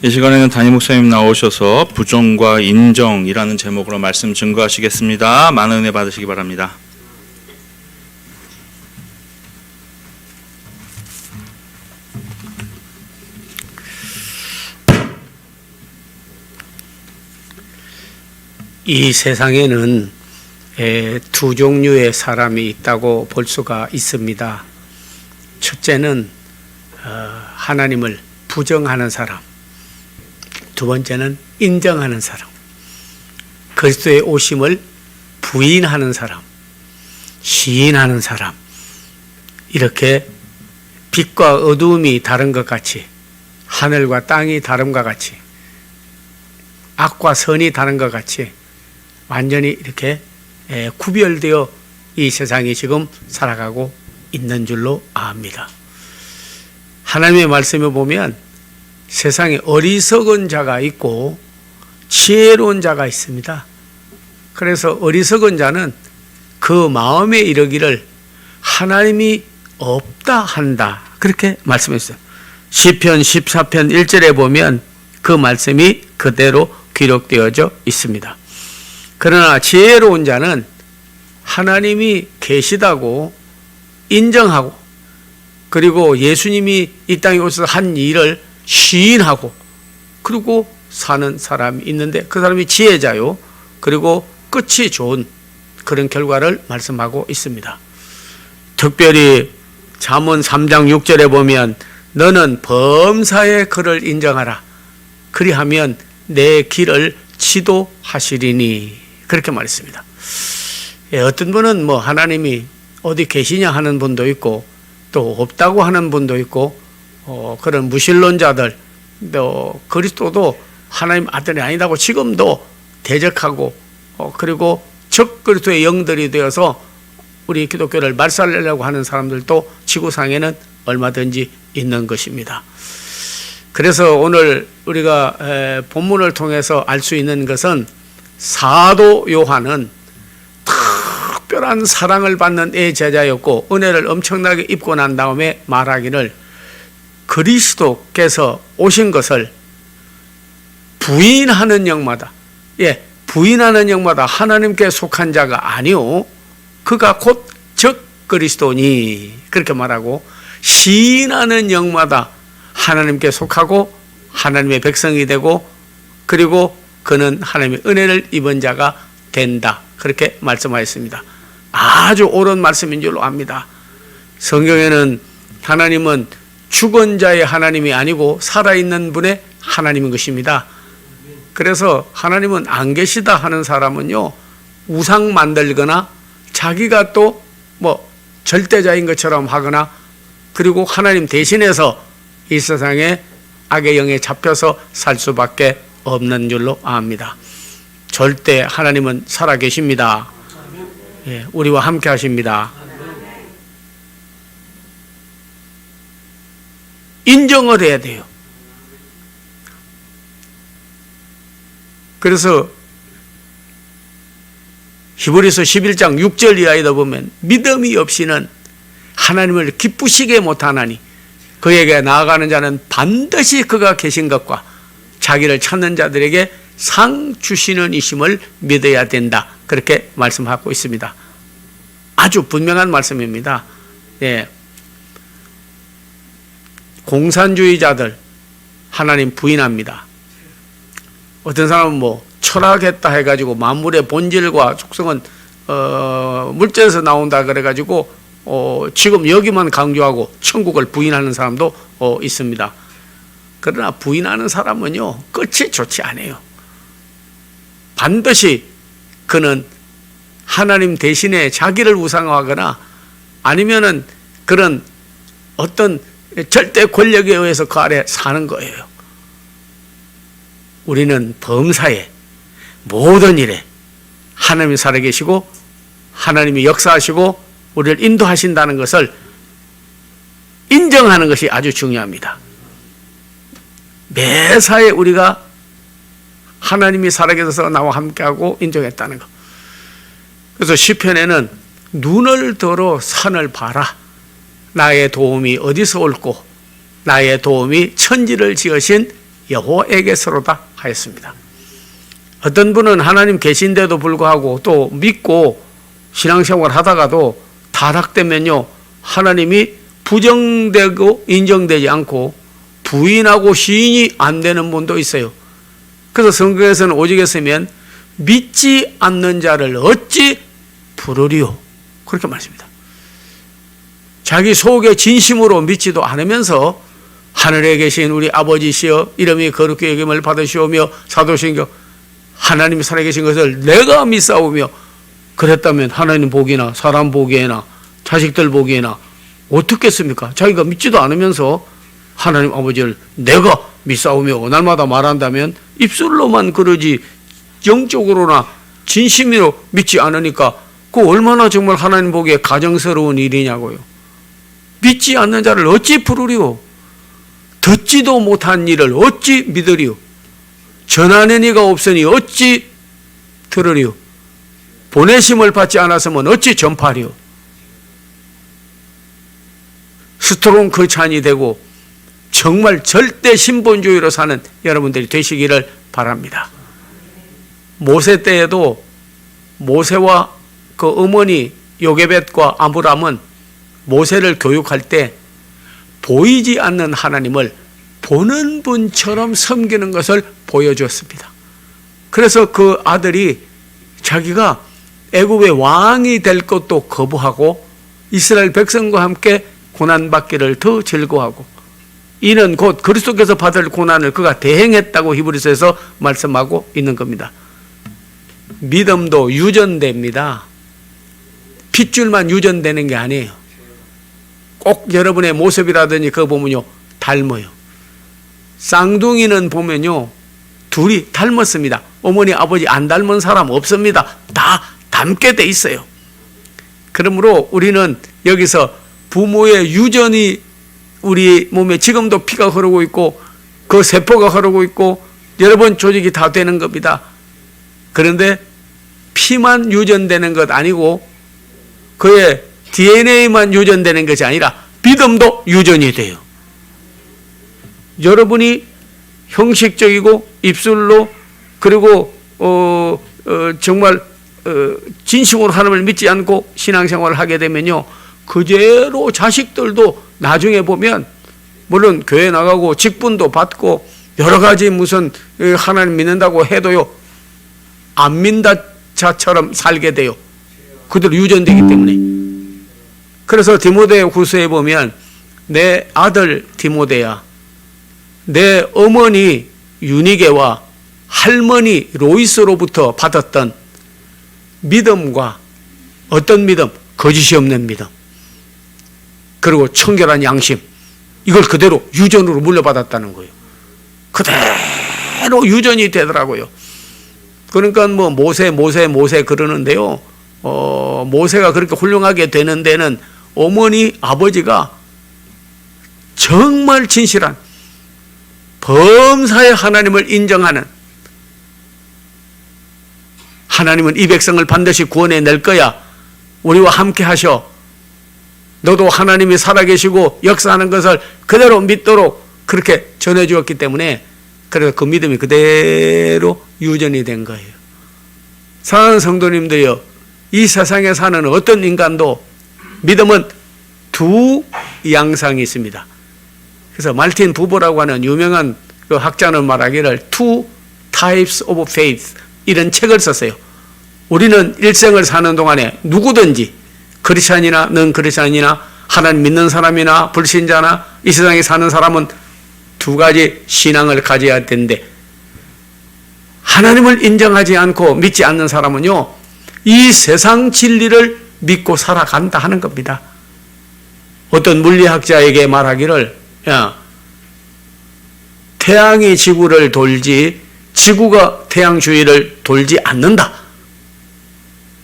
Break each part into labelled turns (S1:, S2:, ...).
S1: 이 시간에는 담임 목사님 나오셔서 부정과 인정이라는 제목으로 말씀 증거하시겠습니다. 많은 은혜 받으시기 바랍니다.
S2: 이 세상에는 두 종류의 사람이 있다고 볼 수가 있습니다. 첫째는 하나님을 부정하는 사람, 두 번째는 인정하는 사람, 그리스도의 오심을 부인하는 사람, 시인하는 사람. 이렇게 빛과 어두움이 다른 것 같이, 하늘과 땅이 다름과 같이, 악과 선이 다른 것 같이 완전히 이렇게 구별되어 이 세상이 지금 살아가고 있는 줄로 압니다. 하나님의 말씀에 보면 세상에 어리석은 자가 있고 지혜로운 자가 있습니다. 그래서 어리석은 자는 그 마음에 이르기를 하나님이 없다 한다, 그렇게 말씀했어요. 시편 14편 1절에 보면 그 말씀이 그대로 기록되어져 있습니다. 그러나 지혜로운 자는 하나님이 계시다고 인정하고, 그리고 예수님이 이 땅에 오셔서 한 일을 시인하고, 그리고 사는 사람이 있는데 그 사람이 지혜자요, 그리고 끝이 좋은 그런 결과를 말씀하고 있습니다. 특별히 잠언 3장 6절에 보면 너는 범사의 그를 인정하라, 그리하면 내 길을 지도하시리니, 그렇게 말했습니다. 어떤 분은 하나님이 어디 계시냐 하는 분도 있고, 또 없다고 하는 분도 있고, 그런 무신론자들, 또 그리스도도 하나님 아들이 아니다고 지금도 대적하고, 그리고 적 그리스도의 영들이 되어서 우리 기독교를 말살내려고 하는 사람들도 지구상에는 얼마든지 있는 것입니다. 그래서 오늘 우리가 본문을 통해서 알 수 있는 것은 사도 요한은 특별한 사랑을 받는 제자였고 은혜를 엄청나게 입고 난 다음에 말하기를 그리스도께서 오신 것을 부인하는 영마다, 부인하는 영마다 하나님께 속한 자가 아니오, 그가 곧 적 그리스도니, 그렇게 말하고, 시인하는 영마다 하나님께 속하고 하나님의 백성이 되고, 그리고 그는 하나님의 은혜를 입은 자가 된다, 그렇게 말씀하였습니다. 아주 옳은 말씀인 줄로 압니다. 성경에는 하나님은 죽은 자의 하나님이 아니고 살아있는 분의 하나님인 것입니다. 그래서 하나님은 안 계시다 하는 사람은요, 우상 만들거나 자기가 또 절대자인 것처럼 하거나, 그리고 하나님 대신해서 이 세상에 악의 영에 잡혀서 살 수밖에 없는 줄로 압니다. 절대 하나님은 살아계십니다. 우리와 함께 하십니다. 인정을 해야 돼요. 그래서 히브리서 11장 6절 이하에도 보면 믿음이 없이는 하나님을 기쁘시게 못하나니 그에게 나아가는 자는 반드시 그가 계신 것과 자기를 찾는 자들에게 상 주시는 이심을 믿어야 된다, 그렇게 말씀하고 있습니다. 아주 분명한 말씀입니다. 공산주의자들 하나님 부인합니다. 어떤 사람은 철학했다 해가지고 만물의 본질과 속성은 물질에서 나온다 그래가지고 지금 여기만 강조하고 천국을 부인하는 사람도 있습니다. 그러나 부인하는 사람은요, 끝이 좋지 않아요. 반드시 그는 하나님 대신에 자기를 우상화하거나 아니면은 그런 어떤 절대 권력에 의해서 그 아래 사는 거예요. 우리는 범사에 모든 일에 하나님이 살아계시고 하나님이 역사하시고 우리를 인도하신다는 것을 인정하는 것이 아주 중요합니다. 매사에 우리가 하나님이 살아계셔서 나와 함께하고 인정했다는 것. 그래서 시편에는 눈을 들어 산을 봐라, 나의 도움이 어디서 올고 나의 도움이 천지를 지으신 여호와에게서로다 하였습니다. 어떤 분은 하나님 계신데도 불구하고 또 믿고 신앙생활 하다가도 타락되면요, 하나님이 부정되고 인정되지 않고 부인하고 시인이 안 되는 분도 있어요. 그래서 성경에서는 오직에 쓰면 믿지 않는 자를 어찌 부르리요, 그렇게 말씀합니다. 자기 속에 진심으로 믿지도 않으면서 하늘에 계신 우리 아버지시여 이름이 거룩히 여김을 받으시오며 사도신경 하나님이 살아계신 것을 내가 믿사오며, 그랬다면 하나님 보기나 사람 보기에나 자식들 보기에나 어떻겠습니까? 자기가 믿지도 않으면서 하나님 아버지를 내가 믿사오며 날마다 말한다면 입술로만 그러지 영적으로나 진심으로 믿지 않으니까 그 얼마나 정말 하나님 보기에 가정스러운 일이냐고요. 믿지 않는 자를 어찌 부르리요? 듣지도 못한 일을 어찌 믿으리요? 전하는 이가 없으니 어찌 들으리요? 보내심을 받지 않았으면 어찌 전파리요? 스트롱 크리스찬이 되고 정말 절대 신본주의로 사는 여러분들이 되시기를 바랍니다. 모세 때에도 모세와 그 어머니 요게벳과 아브람은 모세를 교육할 때 보이지 않는 하나님을 보는 분처럼 섬기는 것을 보여주었습니다. 그래서 그 아들이 자기가 애굽의 왕이 될 것도 거부하고 이스라엘 백성과 함께 고난받기를 더 즐거워하고, 이는 곧 그리스도께서 받을 고난을 그가 대행했다고 히브리서에서 말씀하고 있는 겁니다. 믿음도 유전됩니다. 핏줄만 유전되는 게 아니에요. 꼭 여러분의 모습이라든지 그거 보면요 닮아요. 쌍둥이는 보면요 둘이 닮았습니다. 어머니 아버지 안 닮은 사람 없습니다. 다 닮게 돼 있어요. 그러므로 우리는 여기서 부모의 유전이 우리 몸에 지금도 피가 흐르고 있고 그 세포가 흐르고 있고 여러 번 조직이 다 되는 겁니다. 그런데 피만 유전되는 것 아니고 그의 DNA만 유전되는 것이 아니라 믿음도 유전이 돼요. 여러분이 형식적이고 입술로 그리고 정말 진심으로 하나님을 믿지 않고 신앙생활을 하게 되면요 그대로 자식들도 나중에 보면 물론 교회 나가고 직분도 받고 여러 가지 무슨 하나님 믿는다고 해도요 안 믿는 자처럼 살게 돼요. 그대로 유전되기 때문에. 그래서 디모데 후서에 보면 내 아들 디모데야 내 어머니 유니게와 할머니 로이스로부터 받았던 믿음과 어떤 믿음? 거짓이 없는 믿음 그리고 청결한 양심 이걸 그대로 유전으로 물려받았다는 거예요. 그대로 유전이 되더라고요. 그러니까 뭐 모세 그러는데요. 모세가 그렇게 훌륭하게 되는 데는 어머니 아버지가 정말 진실한 범사의 하나님을 인정하는 하나님은 이 백성을 반드시 구원해낼 거야. 우리와 함께 하셔. 너도 하나님이 살아계시고 역사하는 것을 그대로 믿도록 그렇게 전해주었기 때문에 그래서 그 믿음이 그대로 유전이 된 거예요. 사랑하는 성도님들이요. 이 세상에 사는 어떤 인간도 믿음은 두 양상이 있습니다. 그래서 말틴 부버라고 하는 유명한 그 학자는 말하기를 Two Types of Faith 이런 책을 썼어요. 우리는 일생을 사는 동안에 누구든지 크리스찬이나 넌 크리스찬이나 하나님 믿는 사람이나 불신자나 이 세상에 사는 사람은 두 가지 신앙을 가져야 되는데 하나님을 인정하지 않고 믿지 않는 사람은요 이 세상 진리를 믿고 살아간다 하는 겁니다. 어떤 물리학자에게 말하기를 야, 태양이 지구를 돌지 지구가 태양 주위를 돌지 않는다.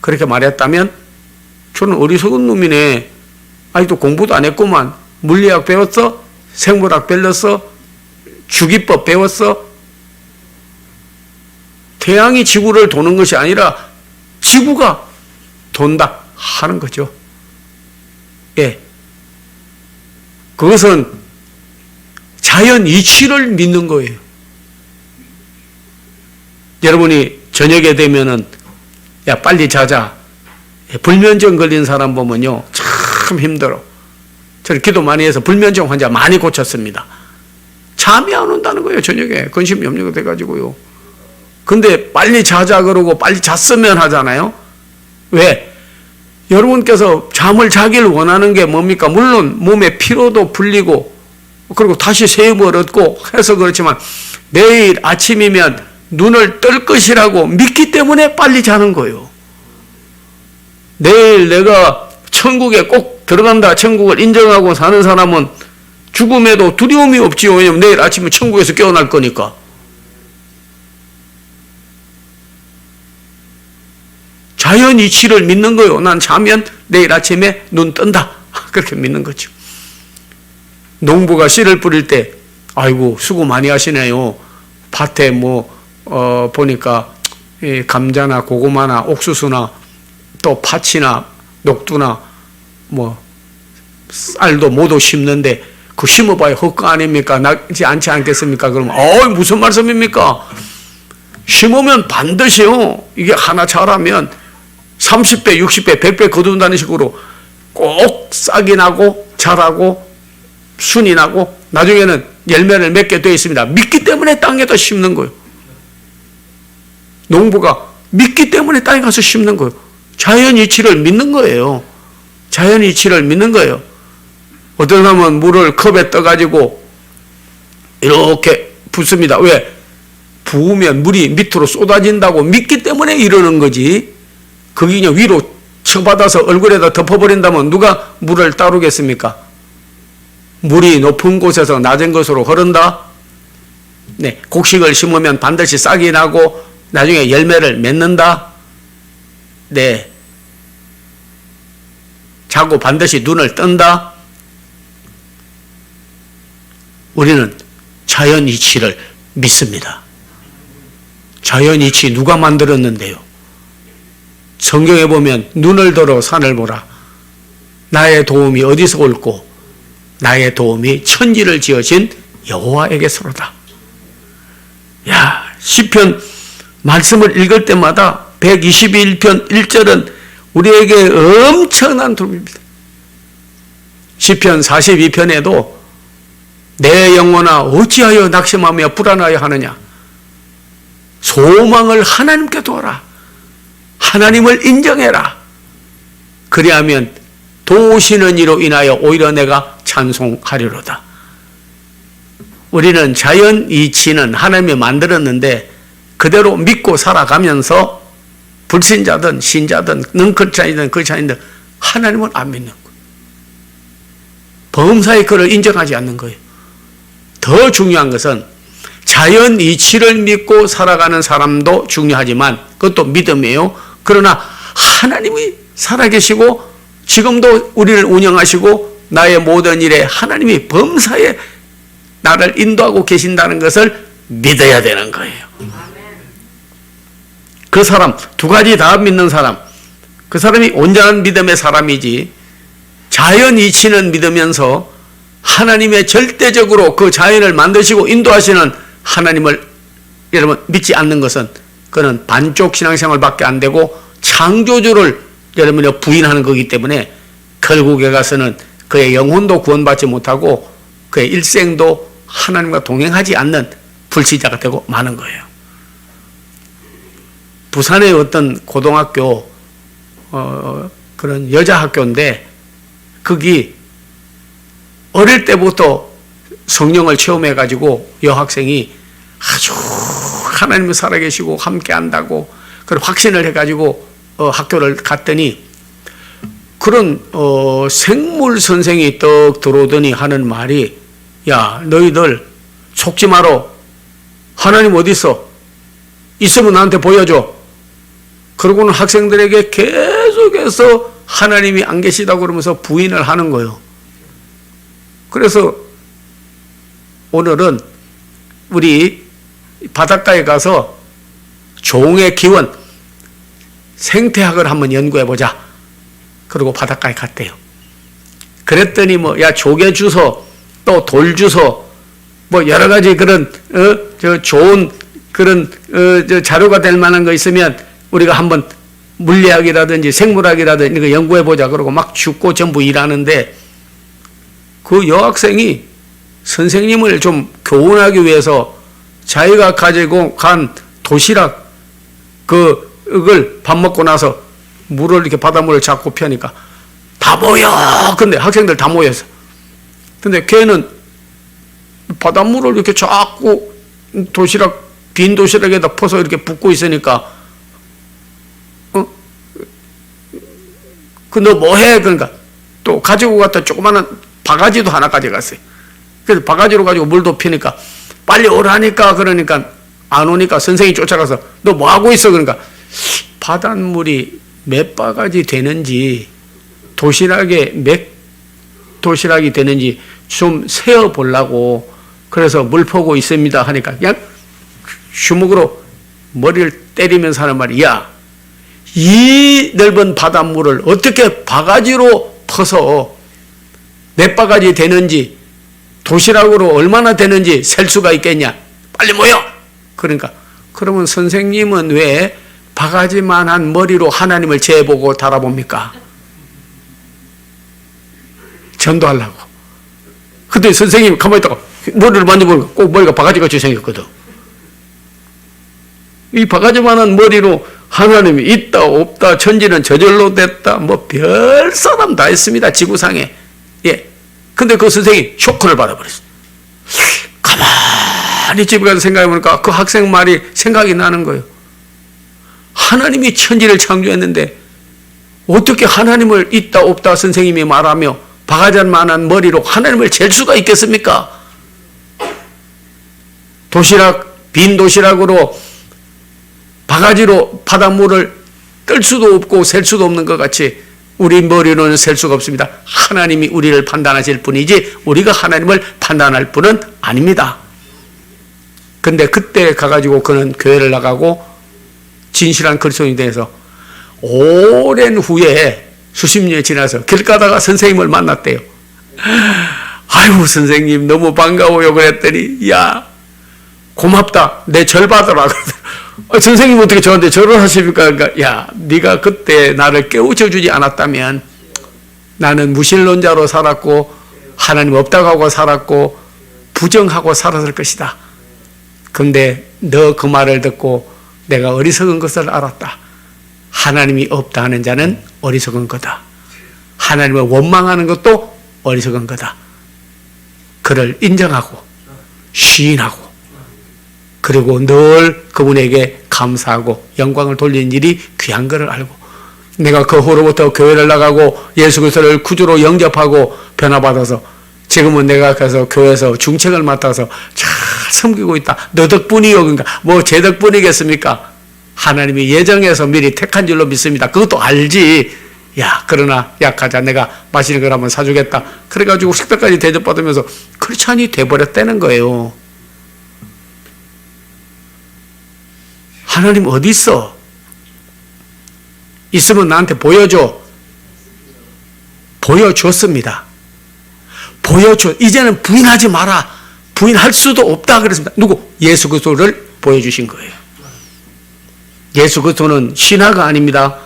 S2: 그렇게 말했다면 저는 어리석은 놈이네. 아직도 공부도 안 했구만. 물리학 배웠어? 생물학 배웠어? 주기법 배웠어? 태양이 지구를 도는 것이 아니라 지구가 돈다 하는 거죠. 예. 그것은 자연 이치를 믿는 거예요. 여러분이 저녁에 되면은 야 빨리 자자. 불면증 걸린 사람 보면요 참 힘들어. 저는 기도 많이 해서 불면증 환자 많이 고쳤습니다. 잠이 안 온다는 거예요. 저녁에 근심 염려가 돼가지고요. 근데 빨리 자자 그러고 빨리 잤으면 하잖아요. 왜? 여러분께서 잠을 자기를 원하는 게 뭡니까? 물론 몸의 피로도 풀리고 그리고 다시 새 힘을 얻고 해서 그렇지만 내일 아침이면 눈을 뜰 것이라고 믿기 때문에 빨리 자는 거예요. 내일 내가 천국에 꼭 들어간다, 천국을 인정하고 사는 사람은 죽음에도 두려움이 없지요. 왜냐하면 내일 아침에 천국에서 깨어날 거니까. 자연 이치를 믿는 거예요. 난 자면 내일 아침에 눈 뜬다. 그렇게 믿는 거죠. 농부가 씨를 뿌릴 때 아이고 수고 많이 하시네요. 밭에 보니까 감자나 고구마나 옥수수나 또 팥이나 녹두나 쌀도 모두 심는데 그 심어봐야 헛거 아닙니까? 나지 않지 않겠습니까? 그러면 무슨 말씀입니까? 심으면 반드시요. 이게 하나 자라면 30배, 60배, 100배 거둔다는 식으로 꼭 싹이 나고 자라고 순이 나고 나중에는 열매를 맺게 되어 있습니다. 믿기 때문에 땅에다 심는 거예요. 농부가 믿기 때문에 땅에 가서 심는 거예요. 자연 이치를 믿는 거예요. 자연 이치를 믿는 거예요. 어떤 사람은 물을 컵에 떠가지고 이렇게 붓습니다. 왜? 부으면 물이 밑으로 쏟아진다고 믿기 때문에 이러는 거지. 그게 그냥 위로 쳐받아서 얼굴에다 덮어버린다면 누가 물을 따르겠습니까? 물이 높은 곳에서 낮은 곳으로 흐른다. 네, 곡식을 심으면 반드시 싹이 나고 나중에 열매를 맺는다. 네, 자고 반드시 눈을 뜬다. 우리는 자연 이치를 믿습니다. 자연 이치 누가 만들었는데요? 성경에 보면 눈을 들어 산을 보라. 나의 도움이 어디서 올고 나의 도움이 천지를 지으신 여호와에게서로다. 야, 시편 말씀을 읽을 때마다 121편 1절은 우리에게 엄청난 도움입니다. 시편 42편에도 내 영혼아 어찌하여 낙심하며 불안하여 하느냐. 소망을 하나님께 두어라. 하나님을 인정해라. 그리하면 도우시는 이로 인하여 오히려 내가 찬송하리로다. 우리는 자연 이치는 하나님이 만들었는데 그대로 믿고 살아가면서 불신자든 신자든 능크리스찬이든 크리스찬이든 하나님을 안 믿는 거예요. 범사의 그를 인정하지 않는 거예요. 더 중요한 것은 자연 이치를 믿고 살아가는 사람도 중요하지만 그것도 믿음이에요. 그러나 하나님이 살아계시고 지금도 우리를 운영하시고 나의 모든 일에 하나님이 범사에 나를 인도하고 계신다는 것을 믿어야 되는 거예요. 그 사람, 두 가지 다 믿는 사람, 그 사람이 온전한 믿음의 사람이지 자연 이치는 믿으면서 하나님의 절대적으로 그 자연을 만드시고 인도하시는 하나님을 여러분 믿지 않는 것은 그는 반쪽 신앙생활밖에 안 되고 창조주를 여러분이 부인하는 거기 때문에 결국에 가서는 그의 영혼도 구원받지 못하고 그의 일생도 하나님과 동행하지 않는 불신자가 되고 마는 거예요. 부산의 어떤 고등학교 그런 여자 학교인데 거기 어릴 때부터 성령을 체험해가지고 여학생이 아주 하나님을 살아계시고 함께 한다고 그런 확신을 해가지고 학교를 갔더니 그런 생물 선생이 떡 들어오더니 하는 말이 야 너희들 속지 마라. 하나님 어디 있어? 있으면 나한테 보여줘. 그러고는 학생들에게 계속해서 하나님이 안 계시다고 그러면서 부인을 하는 거예요. 그래서 오늘은 우리 바닷가에 가서 종의 기원, 생태학을 한번 연구해 보자. 그리고 바닷가에 갔대요. 그랬더니 야 조개 주소, 또 돌 주소, 여러 가지 그런 저 좋은 그런 자료가 될 만한 거 있으면 우리가 한번 물리학이라든지 생물학이라든지 이거 연구해 보자 그러고 막 죽고 전부 일하는데 그 여학생이 선생님을 좀 교훈하기 위해서 자기가 가지고 간 도시락 그걸 밥 먹고 나서 물을 이렇게 바닷물을 자꾸 펴니까 다 모여. 근데 학생들 다 모였어. 근데 걔는 바닷물을 이렇게 자꾸 빈 도시락에다 퍼서 이렇게 붓고 있으니까 너 뭐해? 그러니까 또 가지고 갔다 조그마한 바가지도 하나 가져갔어요. 그래서 바가지로 가지고 물도 피니까 빨리 오라니까 그러니까 안 오니까 선생님이 쫓아가서 너 뭐 하고 있어? 그러니까 바닷물이 몇 바가지 되는지 도시락에 몇 도시락이 되는지 좀 세어 보려고 그래서 물 퍼고 있습니다 하니까 그냥 주먹으로 머리를 때리면서 하는 말이 야, 이 넓은 바닷물을 어떻게 바가지로 퍼서 몇 바가지 되는지 도시락으로 얼마나 되는지 셀 수가 있겠냐. 빨리 모여. 그러니까 그러면 선생님은 왜 바가지만한 머리로 하나님을 재보고 달아봅니까? 전도하려고. 그때 선생님이 가만히 있다가 머리를 만져보니까 꼭 머리가 바가지같이 생겼거든. 이 바가지만한 머리로 하나님이 있다 없다 천지는 저절로 됐다 뭐 별 사람 다 있습니다 지구상에. 예. 근데 그 선생이 쇼크를 받아버렸어. 가만히 집에 가서 생각해보니까 그 학생 말이 생각이 나는 거예요. 하나님이 천지를 창조했는데 어떻게 하나님을 있다 없다 선생님이 말하며 바가지만한 머리로 하나님을 잴 수가 있겠습니까? 빈 도시락으로 바가지로 바닷물을 뜰 수도 없고 셀 수도 없는 것 같이 우리 머리로는 셀 수가 없습니다. 하나님이 우리를 판단하실 뿐이지 우리가 하나님을 판단할 분은 아닙니다. 근데 그때 가가지고 그는 교회를 나가고 진실한 그리스도인이 돼서 오랜 후에 수십 년이 지나서 길 가다가 선생님을 만났대요. 아이고 선생님 너무 반가워요 그랬더니 야 고맙다 내 절 받으라. 선생님 어떻게 저한테 절을 하십니까? 그러니까 야 네가 그때 나를 깨우쳐 주지 않았다면 나는 무신론자로 살았고 하나님 없다고 하고 살았고 부정하고 살았을 것이다. 근데 너 그 말을 듣고 내가 어리석은 것을 알았다. 하나님이 없다 하는 자는 어리석은 거다. 하나님을 원망하는 것도 어리석은 거다. 그를 인정하고 시인하고 그리고 늘 그분에게 감사하고 영광을 돌리는 일이 귀한 것을 알고 내가 그 후로부터 교회를 나가고 예수 그리스도를 구주로 영접하고 변화받아서 지금은 내가 가서 교회에서 중책을 맡아서 잘 섬기고 있다. 너 덕분이요. 그러니까 뭐 제 덕분이겠습니까? 하나님이 예정해서 미리 택한 줄로 믿습니다. 그것도 알지. 야 그러나 약하자 내가 마시는 걸 한번 사주겠다. 그래가지고 식사까지 대접받으면서 크리스찬이 돼버렸다는 거예요. 하나님 어디 있어? 있으면 나한테 보여줘. 보여줬습니다. 보여줘. 이제는 부인하지 마라. 부인할 수도 없다 그랬습니다. 누구? 예수 그리스도를 보여주신 거예요. 예수 그리스도는 신화가 아닙니다.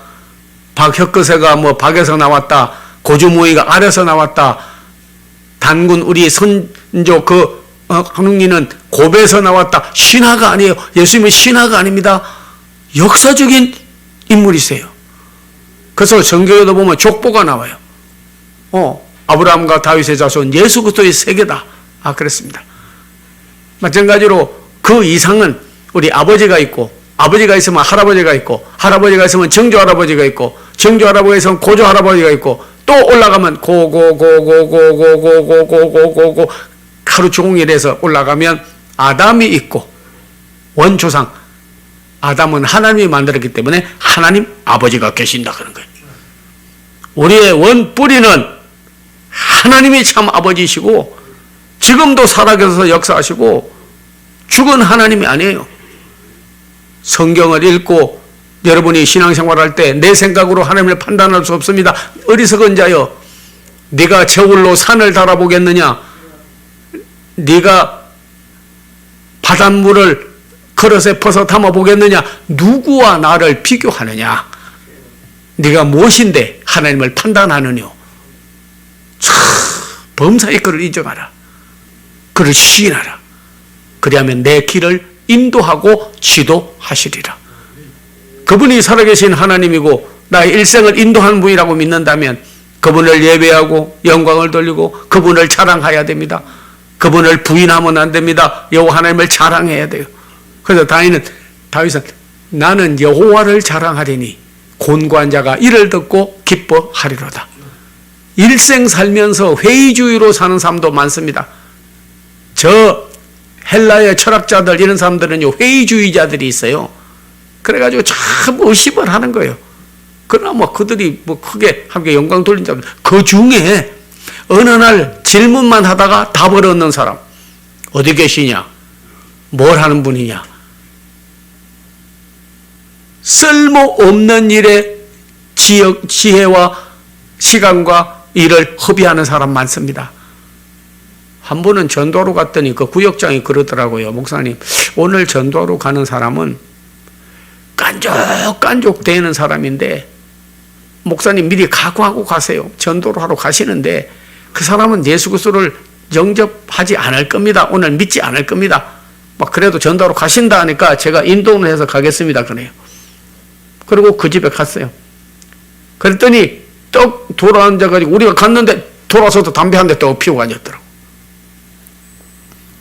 S2: 박혁거세가 뭐 박에서 나왔다. 고주모이가 알에서 나왔다. 단군 우리 선조 한웅리는 고베에서 나왔다. 신화가 아니에요. 예수님은 신화가 아닙니다. 역사적인 인물이세요. 그래서 성경에도 보면 족보가 나와요. 아브라함과 다윗의 자손 예수 그리스도의 세계다. 그랬습니다. 마찬가지로 그 이상은 우리 아버지가 있고 아버지가 있으면 할아버지가 있고 할아버지가 있으면 정조할아버지가 있고 정조할아버지가 있으면 고조할아버지가 있고 또 올라가면 고고고고고고고고고고고고 하루 종일 해서 올라가면 아담이 있고 원조상 아담은 하나님이 만들었기 때문에 하나님 아버지가 계신다 그런 거예요. 우리의 원뿌리는 하나님이 참 아버지시고 지금도 살아계셔서 역사하시고 죽은 하나님이 아니에요. 성경을 읽고 여러분이 신앙생활할 때 내 생각으로 하나님을 판단할 수 없습니다. 어리석은 자여 네가 저울로 산을 달아보겠느냐. 네가 바닷물을 그릇에 퍼서 담아 보겠느냐? 누구와 나를 비교하느냐? 네가 무엇인데 하나님을 판단하느냐? 범사의 그를 인정하라. 그를 시인하라. 그리하면 내 길을 인도하고 지도하시리라. 그분이 살아계신 하나님이고 나의 일생을 인도하는 분이라고 믿는다면 그분을 예배하고 영광을 돌리고 그분을 자랑해야 됩니다. 그분을 부인하면 안 됩니다. 여호와 하나님을 자랑해야 돼요. 그래서 다윗은 나는 여호와를 자랑하리니 곤고한 자가 이를 듣고 기뻐하리로다. 일생 살면서 회의주의로 사는 사람도 많습니다. 저 헬라의 철학자들 이런 사람들은요 회의주의자들이 있어요. 그래가지고 참 의심을 하는 거예요. 그러나 뭐 그들이 뭐 크게 함께 영광 돌린 자들 그 중에 어느 날 질문만 하다가 답을 얻는 사람 어디 계시냐? 뭘 하는 분이냐? 쓸모없는 일에 지혜와 시간과 일을 허비하는 사람 많습니다. 한 번은 전도하러 갔더니 그 구역장이 그러더라고요. 목사님, 오늘 전도하러 가는 사람은 깐족깐족 대는 사람인데 목사님 미리 각오하고 가세요. 전도를 하러 가시는데 그 사람은 예수 그리스도를 영접하지 않을 겁니다. 오늘 믿지 않을 겁니다. 막 그래도 전도하러 가신다 하니까 제가 인도를 해서 가겠습니다. 그래요. 그리고 그 집에 갔어요. 그랬더니 떡 돌아앉아가지고 우리가 갔는데 돌아서도 담배 한 대 떡 피우고 앉았더라고.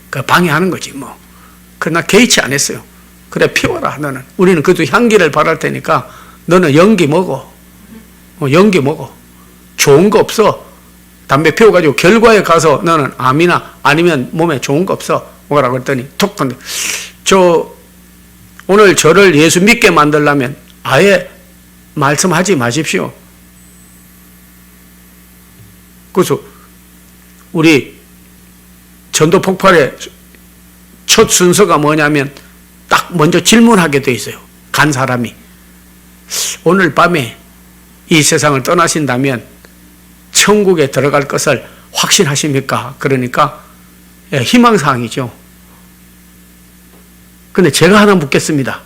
S2: 그 방해하는 거지 뭐. 그러나 개의치 안 했어요. 그래 피워라 너는. 우리는 그래도 향기를 바랄 테니까 너는 연기 먹어. 연기 먹어. 좋은 거 없어. 담배 피워가지고 결과에 가서 너는 암이나 아니면 몸에 좋은 거 없어. 뭐라고 그랬더니 톡 건데 저 오늘 저를 예수 믿게 만들려면 아예 말씀하지 마십시오. 그래서 우리 전도 폭발의 첫 순서가 뭐냐면 딱 먼저 질문하게 돼 있어요. 간 사람이 오늘 밤에 이 세상을 떠나신다면 천국에 들어갈 것을 확신하십니까? 그러니까 희망사항이죠. 근데 제가 하나 묻겠습니다.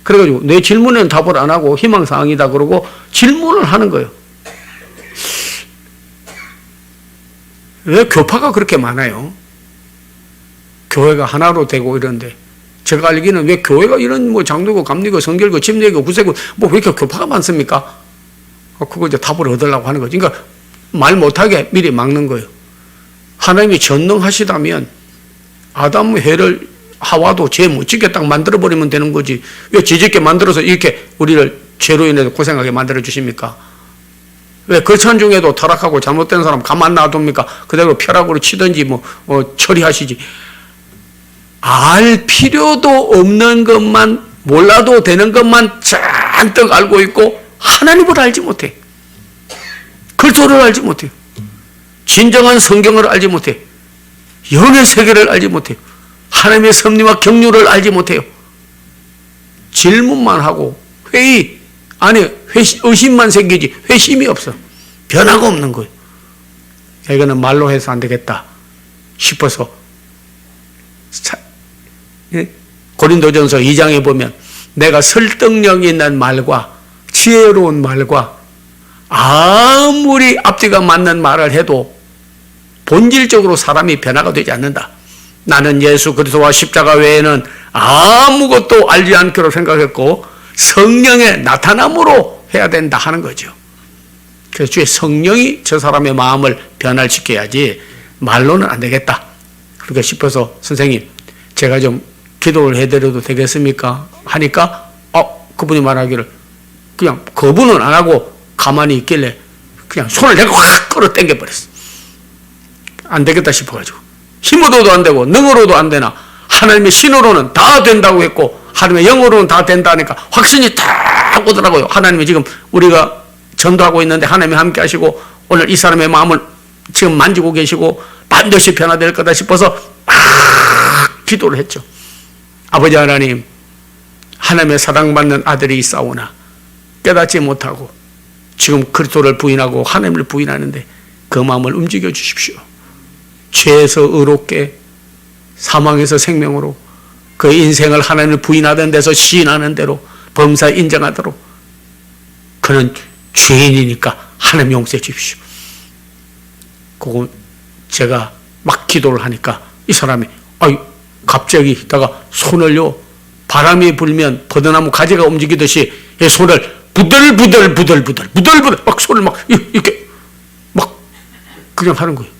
S2: 그래가지고 내 질문에는 답을 안 하고 희망사항이다 그러고 질문을 하는 거예요. 왜 교파가 그렇게 많아요? 교회가 하나로 되고 이런데 제가 알기는 왜 교회가 이런 뭐 장로고 감리고 성결고 침례고 구세고 뭐 왜 이렇게 교파가 많습니까? 그거 이제 답을 얻으려고 하는 거지. 그러니까 말 못하게 미리 막는 거예요. 하나님이 전능하시다면 아담 해를 하와도 죄 못 짓게 딱 만들어버리면 되는 거지. 왜 죄짓게 만들어서 이렇게 우리를 죄로 인해서 고생하게 만들어 주십니까? 왜 거천 중에도 타락하고 잘못된 사람 가만 놔둡니까? 그대로 벼락으로 치든지 처리하시지. 알 필요도 없는 것만 몰라도 되는 것만 잔뜩 알고 있고 하나님을 알지 못해. 그리스도를 알지 못해. 진정한 성경을 알지 못해. 영의 세계를 알지 못해. 하나님의 섭리와 경륜을 알지 못해요. 질문만 하고 회의 안에 의심만 생기지 회심이 없어. 변화가 없는 거예요. 이거는 말로 해서 안 되겠다 싶어서 고린도전서 2장에 보면 내가 설득력 있는 말과 지혜로운 말과 아무리 앞뒤가 맞는 말을 해도 본질적으로 사람이 변화가 되지 않는다. 나는 예수 그리스도와 십자가 외에는 아무것도 알지 않기로 생각했고 성령의 나타남으로 해야 된다 하는 거죠. 그래서 주의 성령이 저 사람의 마음을 변화시켜야지 말로는 안 되겠다. 그렇게 싶어서 선생님 제가 좀 기도를 해드려도 되겠습니까? 하니까 그분이 말하기를 그냥 거부는 안 하고 가만히 있길래 그냥 손을 내가 확 끌어당겨 버렸어. 안 되겠다 싶어가지고 힘으로도 안 되고 능으로도 안 되나 하나님의 신으로는 다 된다고 했고 하나님의 영으로는 다 된다니까 확신이 딱 오더라고요. 하나님이 지금 우리가 전도하고 있는데 하나님이 함께 하시고 오늘 이 사람의 마음을 지금 만지고 계시고 반드시 변화될 거다 싶어서 막 기도를 했죠. 아버지 하나님, 하나님의 사랑받는 아들이 있사오나 깨닫지 못하고 지금 그리스도를 부인하고 하나님을 부인하는데 그 마음을 움직여 주십시오. 죄에서 의롭게, 사망에서 생명으로, 그 인생을 하나님을 부인하던 데서 시인하는 대로 범사 인정하도록 그는 죄인이니까 하나님 용서해 주십시오. 그거 제가 막 기도를 하니까 이 사람이 갑자기 있다가 손을요, 바람이 불면 버드나무 가지가 움직이듯이 이 손을 부들부들 막 손을 막 이렇게 막 그냥 하는 거예요.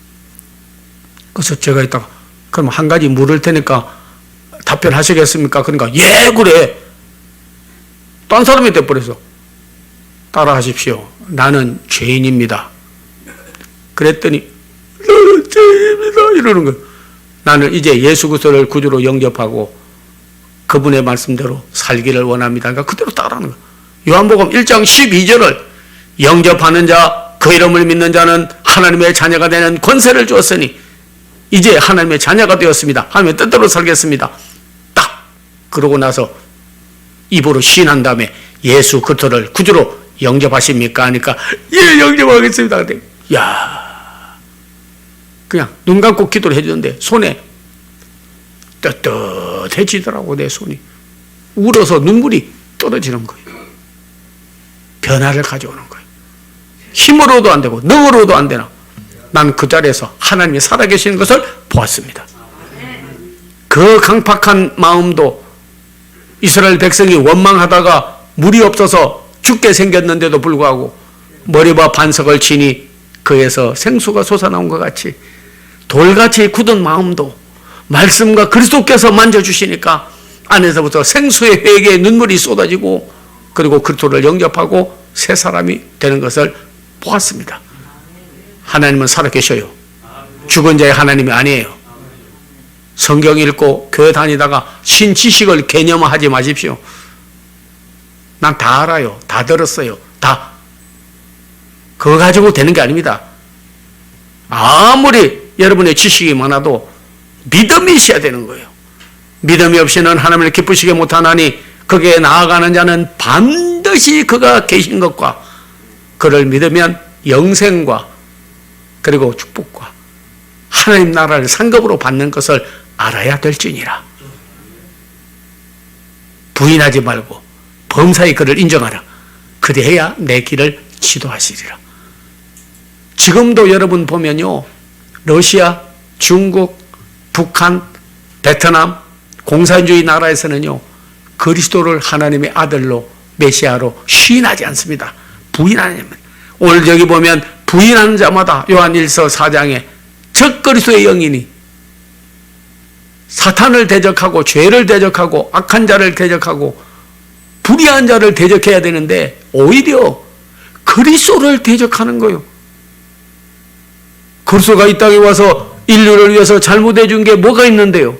S2: 그래서 제가 있다가 그럼 한 가지 물을 테니까 답변하시겠습니까? 그러니까 예 그래. 딴 사람이 돼버려서 따라 하십시오. 나는 죄인입니다. 그랬더니 나는 죄인입니다 이러는 거예요. 나는 이제 예수 그리스도를 구주로 영접하고 그분의 말씀대로 살기를 원합니다. 그러니까 그대로 따라하는 거예요. 요한복음 1장 12절을 영접하는 자, 그 이름을 믿는 자는 하나님의 자녀가 되는 권세를 주었으니 이제 하나님의 자녀가 되었습니다. 하나님의 뜻대로 살겠습니다. 딱 그러고 나서 입으로 시인한 다음에 예수 그리스도를 구주로 영접하십니까? 하니까 예 영접하겠습니다. 근데 그냥 눈 감고 기도를 해주는데 손에 떳떳해지더라고. 내 손이 울어서 눈물이 떨어지는 거예요. 변화를 가져오는 거예요. 힘으로도 안 되고 능으로도 안 되나 난 그 자리에서 하나님이 살아계시는 것을 보았습니다. 그 강팍한 마음도 이스라엘 백성이 원망하다가 물이 없어서 죽게 생겼는데도 불구하고 머리와 반석을 치니 그에서 생수가 솟아나온 것 같이 돌같이 굳은 마음도 말씀과 그리스도께서 만져주시니까 안에서부터 생수의 회개의 눈물이 쏟아지고 그리고 그리스도를 영접하고 새 사람이 되는 것을 보았습니다. 하나님은 살아계셔요. 죽은 자의 하나님이 아니에요. 성경 읽고 교회 다니다가 신지식을 개념화하지 마십시오. 난 다 알아요. 다 들었어요. 다 그거 가지고 되는 게 아닙니다. 아무리 여러분의 지식이 많아도 믿음이 있어야 되는 거예요. 믿음이 없이는 하나님을 기쁘시게 못하나니 거기에 나아가는 자는 반드시 그가 계신 것과 그를 믿으면 영생과 그리고 축복과 하나님 나라를 상급으로 받는 것을 알아야 될지니라. 부인하지 말고 범사의 그를 인정하라. 그래야 내 길을 지도하시리라. 지금도 여러분 보면요, 러시아, 중국, 북한, 베트남, 공산주의 나라에서는요, 그리스도를 하나님의 아들로 메시아로 시인하지 않습니다. 부인하냐면 오늘 여기 보면 부인하는 자마다 요한 1서 4장에 적 그리스도의 영이니 사탄을 대적하고 죄를 대적하고 악한 자를 대적하고 불의한 자를 대적해야 되는데 오히려 그리스도를 대적하는 거예요. 그리스도가 이 땅에 와서 인류를 위해서 잘못해 준 게 뭐가 있는데요?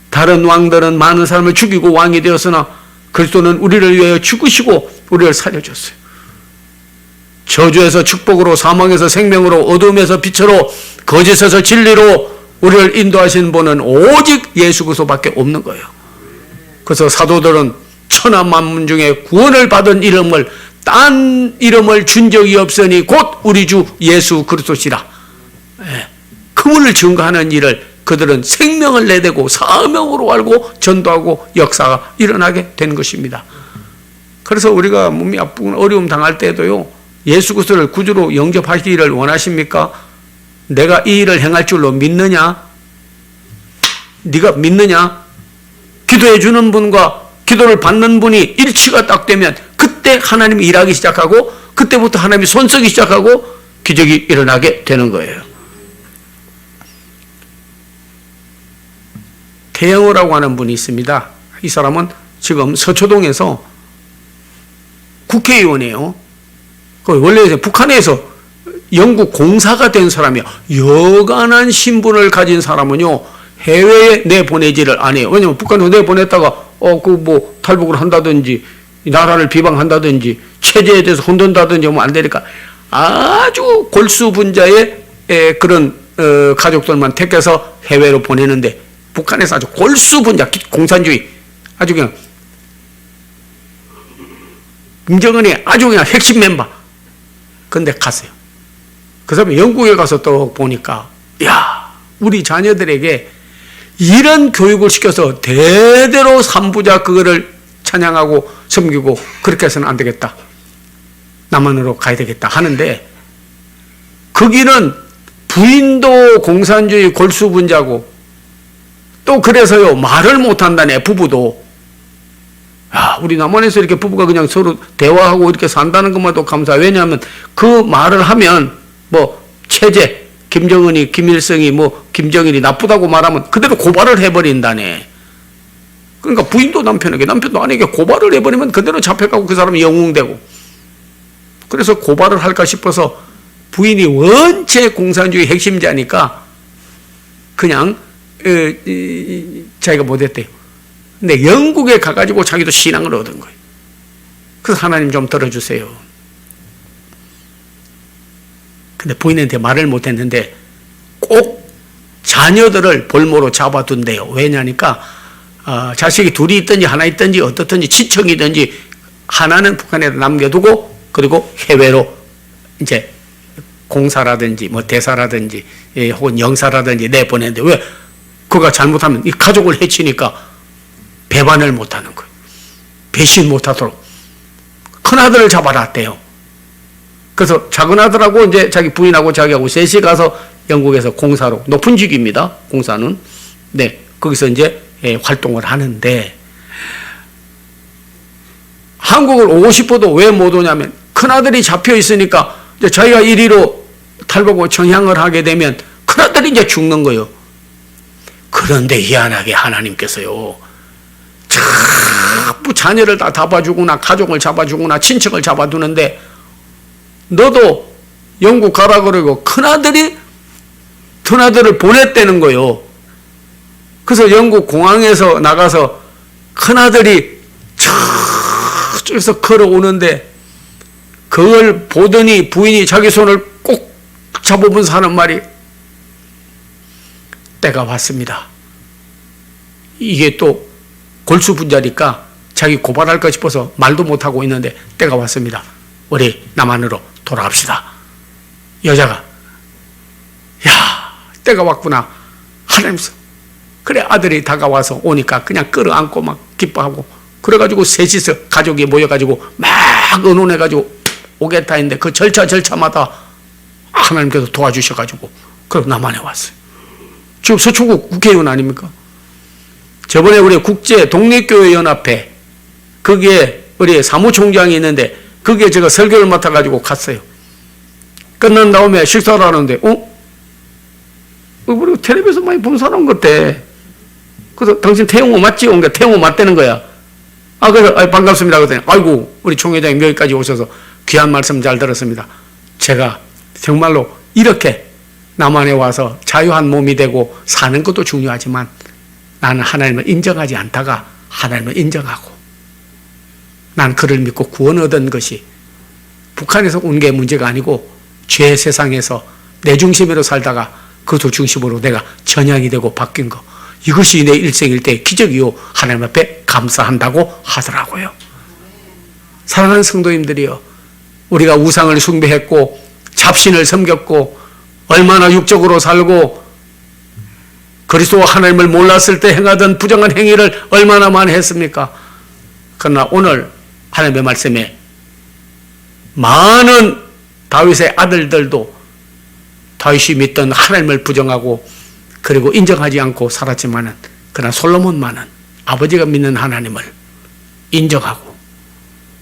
S2: 다른 왕들은 많은 사람을 죽이고 왕이 되었으나 그리스도는 우리를 위하여 죽으시고 우리를 살려줬어요. 저주에서 축복으로, 사망에서 생명으로, 어둠에서 빛으로, 거짓에서 진리로 우리를 인도하신 분은 오직 예수 그리스도밖에 없는 거예요. 그래서 사도들은 천하 만문 중에 구원을 받은 이름을 딴 이름을 준 적이 없으니 곧 우리 주 예수 그리스도시라. 그분을 증거하는 일을 그들은 생명을 내대고 사명으로 알고 전도하고 역사가 일어나게 된 것입니다. 그래서 우리가 몸이 아프거나 어려움 당할 때도요, 예수 그리스도를 구주로 영접하시기를 원하십니까? 내가 이 일을 행할 줄로 믿느냐? 네가 믿느냐? 기도해 주는 분과 기도를 받는 분이 일치가 딱 되면 그때 하나님이 일하기 시작하고 그때부터 하나님이 손 쓰기 시작하고 기적이 일어나게 되는 거예요. 태영호라고 하는 분이 있습니다. 이 사람은 지금 서초동에서 국회의원이에요. 원래 북한에서 영국 공사가 된 사람이에요. 여간한 신분을 가진 사람은요, 해외에 내보내지를 안 해요. 왜냐면 북한에 내보냈다가 탈북을 한다든지 나라를 비방한다든지 체제에 대해서 혼돈다든지 하면 안 되니까 아주 골수 분자의 그런 가족들만 택해서 해외로 보내는데, 북한에서 아주 골수 분자 공산주의 아주 그냥 김정은이 아주 그냥 핵심 멤버. 근데 갔어요. 그 사람이 영국에 가서 또 보니까, 야, 우리 자녀들에게 이런 교육을 시켜서 대대로 삼부자 그거를 찬양하고 섬기고 그렇게 해서는 안 되겠다. 남한으로 가야 되겠다 하는데 거기는 부인도 공산주의 골수분자고 또 그래서요 말을 못한다네. 부부도. 야, 우리 남한에서 이렇게 부부가 그냥 서로 대화하고 이렇게 산다는 것만도 감사해. 왜냐하면 그 말을 하면 뭐 체제 김정은이 김일성이 뭐 김정일이 나쁘다고 말하면 그대로 고발을 해버린다네. 그러니까 부인도 남편에게 남편도 아내에게 고발을 해버리면 그대로 잡혀가고 그 사람이 영웅되고. 그래서 고발을 할까 싶어서 부인이 원체 공산주의 핵심자니까 그냥 자기가 못했대요. 근데 영국에 가가지고 자기도 신앙을 얻은 거예요. 그래서 하나님 좀 들어주세요. 근데 부인한테 말을 못했는데 꼭 자녀들을 볼모로 잡아둔대요. 왜냐니까 자식이 둘이 있든지 하나 있든지 어떻든지 친척이든지 하나는 북한에 남겨두고 그리고 해외로 이제 공사라든지 뭐 대사라든지 혹은 영사라든지 내보내는데 왜 그가 잘못하면 이 가족을 해치니까 배반을 못하는 거예요. 배신 못하도록 큰아들을 잡아놨대요. 그래서 작은아들하고 이제 자기 부인하고 자기하고 셋이 가서 영국에서 공사로 높은 직위입니다. 공사는. 네, 거기서 이제 활동을 하는데 한국을 오고 싶어도 왜 못 오냐면 큰아들이 잡혀 있으니까 이제 자기가 이리로 탈북하고 전향을 하게 되면 큰아들이 이제 죽는 거예요. 그런데 희한하게 하나님께서요 자꾸 자녀를 다 잡아주거나 가족을 잡아주거나 친척을 잡아두는데 너도 영국 가라 그러고 큰아들이 보냈다는 거예요. 그래서 영국 공항에서 나가서 큰아들이 저쪽에서 걸어오는데 그걸 보더니 부인이 자기 손을 꼭 잡아보면서 하는 말이 때가 왔습니다. 이게 또 골수분자니까 자기 고발할까 싶어서 말도 못하고 있는데 때가 왔습니다. 우리 남한으로 돌아갑시다. 여자가 야 때가 왔구나. 하나님께서 그래 아들이 다가와서 오니까 그냥 끌어안고 막 기뻐하고 그래가지고 셋이서 가족이 모여가지고 막 의논해가지고 오겠다 했는데 그 절차마다 하나님께서 도와주셔가지고 그럼 남한에 왔어요. 지금 서초구 국회의원 아닙니까? 저번에 우리 국제 독립교회연합회 거기에 우리 사무총장이 있는데 거기에 제가 설교를 맡아가지고 갔어요. 끝난 다음에 식사를 하는데 우리 텔레비에서 많이 본 사람 같아. 그래서 당신 태용호 맞지? 온 게 태용호 맞다는 거야. 그래서 반갑습니다. 그랬더니 아이고 우리 총회장님 여기까지 오셔서 귀한 말씀 잘 들었습니다. 제가 정말로 이렇게 남한에 와서 자유한 몸이 되고 사는 것도 중요하지만 나는 하나님을 인정하지 않다가 하나님을 인정하고 난 그를 믿고 구원 얻은 것이 북한에서 온 게 문제가 아니고 죄 세상에서 내 중심으로 살다가 그것도 중심으로 내가 전향이 되고 바뀐 거 이것이 내 일생일대의 기적이요 하나님 앞에 감사한다고 하더라고요. 사랑하는 성도님들이요 우리가 우상을 숭배했고 잡신을 섬겼고 얼마나 육적으로 살고 그리스도와 하나님을 몰랐을 때 행하던 부정한 행위를 얼마나 많이 했습니까? 그러나 오늘 하나님의 말씀에 많은 다윗의 아들들도 다윗이 믿던 하나님을 부정하고 그리고 인정하지 않고 살았지만은 그러나 솔로몬만은 아버지가 믿는 하나님을 인정하고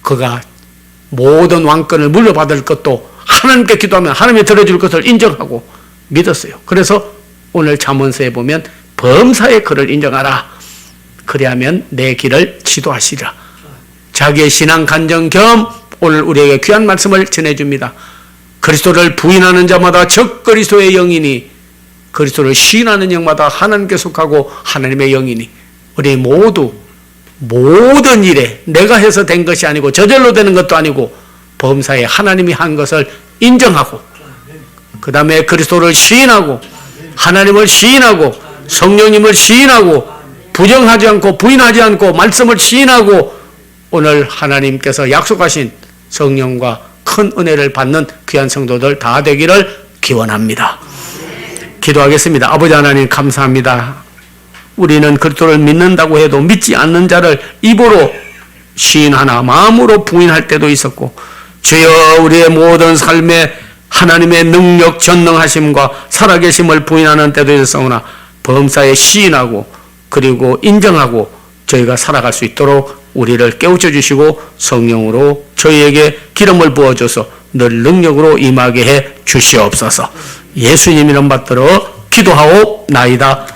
S2: 그가 모든 왕권을 물려받을 것도 하나님께 기도하면 하나님이 들어줄 것을 인정하고 믿었어요. 그래서 오늘 잠언서에 보면 범사의 그를 인정하라. 그리하면 내 길을 지도하시리라. 자기의 신앙 간증 겸 오늘 우리에게 귀한 말씀을 전해줍니다. 그리스도를 부인하는 자마다 적 그리스도의 영이니 그리스도를 시인하는 영마다 하나님께 속하고 하나님의 영이니 우리 모두 모든 일에 내가 해서 된 것이 아니고 저절로 되는 것도 아니고 범사에 하나님이 한 것을 인정하고 그 다음에 그리스도를 시인하고 하나님을 시인하고 성령님을 시인하고 부정하지 않고 부인하지 않고 말씀을 시인하고 오늘 하나님께서 약속하신 성령과 큰 은혜를 받는 귀한 성도들 다 되기를 기원합니다. 기도하겠습니다. 아버지 하나님 감사합니다. 우리는 그리스도를 믿는다고 해도 믿지 않는 자를 입으로 시인하나 마음으로 부인할 때도 있었고, 주여 우리의 모든 삶에 하나님의 능력 전능하심과 살아계심을 부인하는 때도 있었으나 범사에 시인하고 그리고 인정하고 저희가 살아갈 수 있도록 우리를 깨우쳐 주시고 성령으로 저희에게 기름을 부어줘서 늘 능력으로 임하게 해 주시옵소서. 예수님 이름 받들어 기도하옵나이다.